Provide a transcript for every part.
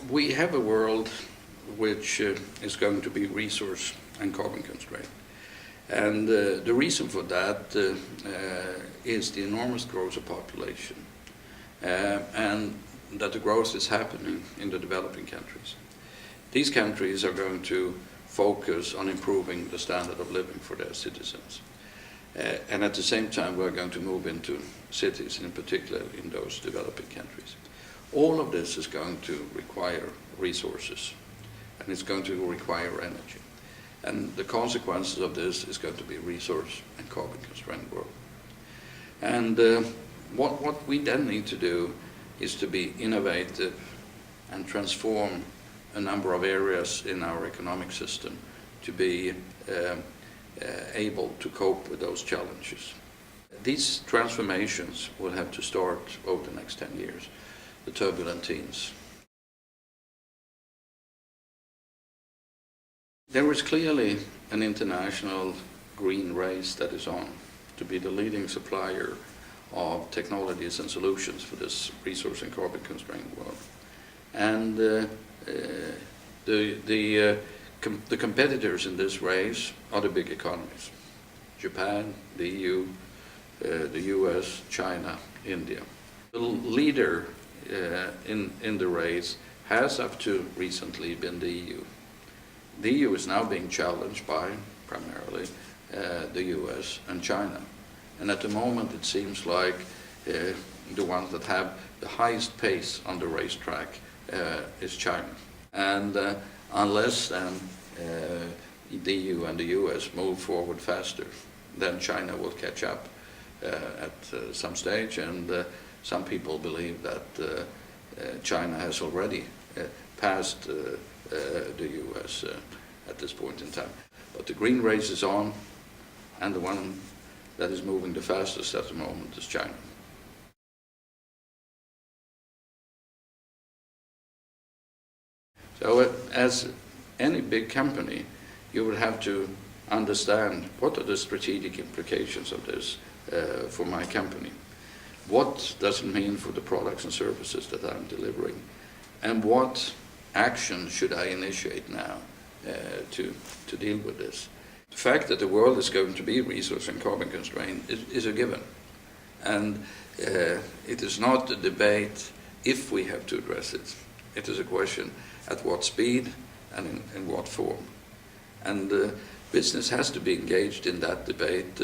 We have a world which is going to be resource and carbon constrained. And the reason for that is the enormous growth of population and that the growth is happening in the developing countries. These countries are going to focus on improving the standard of living for their citizens. And at the same time, we're going to move into cities, in particular in those developing countries. All of this is going to require resources, and it's going to require energy. And the consequences of this is going to be resource and carbon constrained world. And what we then need to do is to be innovative and transform a number of areas in our economic system to be able to cope with those challenges. These transformations will have to start over the next 10 years, the turbulent teens. There is clearly an international green race that is on to be the leading supplier of technologies and solutions for this resource and carbon constrained world. And the competitors in this race are the big economies: Japan, the EU, the US, China, India. The leader in the race has up to recently been the EU. The EU is now being challenged by primarily the US and China. And at the moment it seems like the ones that have the highest pace on the racetrack is China. And unless the EU and the US move forward faster, then China will catch up at some stage, and some people believe that China has already passed the US at this point in time. But the green race is on, and the one that is moving the fastest at the moment is China. So as any big company, you will have to understand what are the strategic implications of this for my company. What does it mean for the products and services that I'm delivering? And what action should I initiate now to deal with this? The fact that the world is going to be resource and carbon constrained is a given. And it is not a debate if we have to address it. It is a question at what speed and in what form. And business has to be engaged in that debate,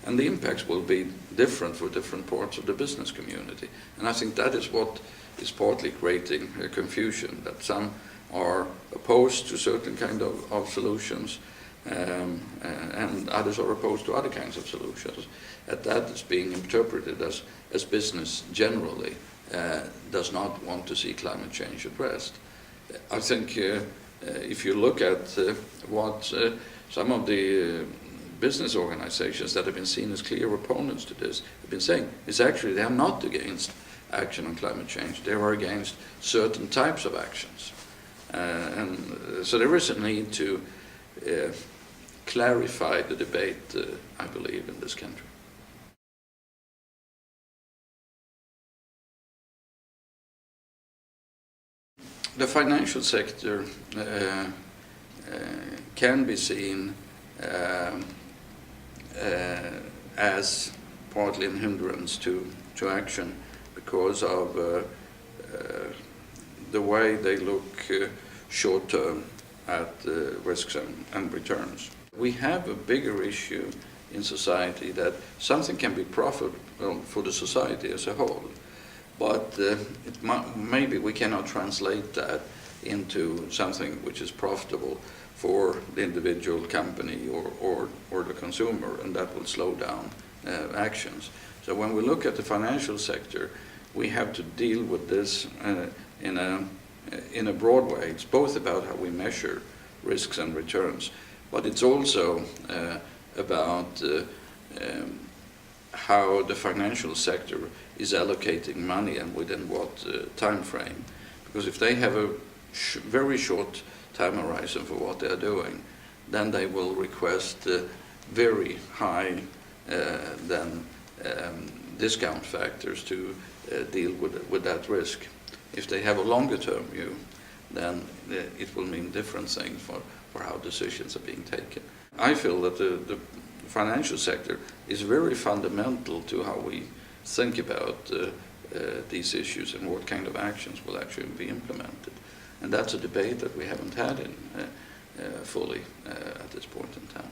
and the impacts will be different for different parts of the business community. And I think that is what is partly creating confusion, that some are opposed to certain kind of solutions, and others are opposed to other kinds of solutions. And that is being interpreted as business generally does not want to see climate change addressed. I think if you look at what some of the business organizations that have been seen as clear opponents to this have been saying, is actually they are not against action on climate change. They are against certain types of actions. And so there is a need to clarify the debate, I believe, in this country. The financial sector can be seen as partly a hindrance to action because of the way they look short-term at risks and returns. We have a bigger issue in society that something can be profitable for the society as a whole, but maybe we cannot translate that into something which is profitable for the individual company or the consumer, and that will slow down actions. So when we look at the financial sector, we have to deal with this in a broad way. It's both about how we measure risks and returns, but it's also about how the financial sector is allocating money and within what time frame. Because if they have a very short time horizon for what they're doing, then they will request very high discount factors to deal with that risk. If they have a longer term view, then it will mean different things for how decisions are being taken. I feel that the financial sector is very fundamental to how we think about these issues and what kind of actions will actually be implemented. And that's a debate that we haven't had in fully at this point in time.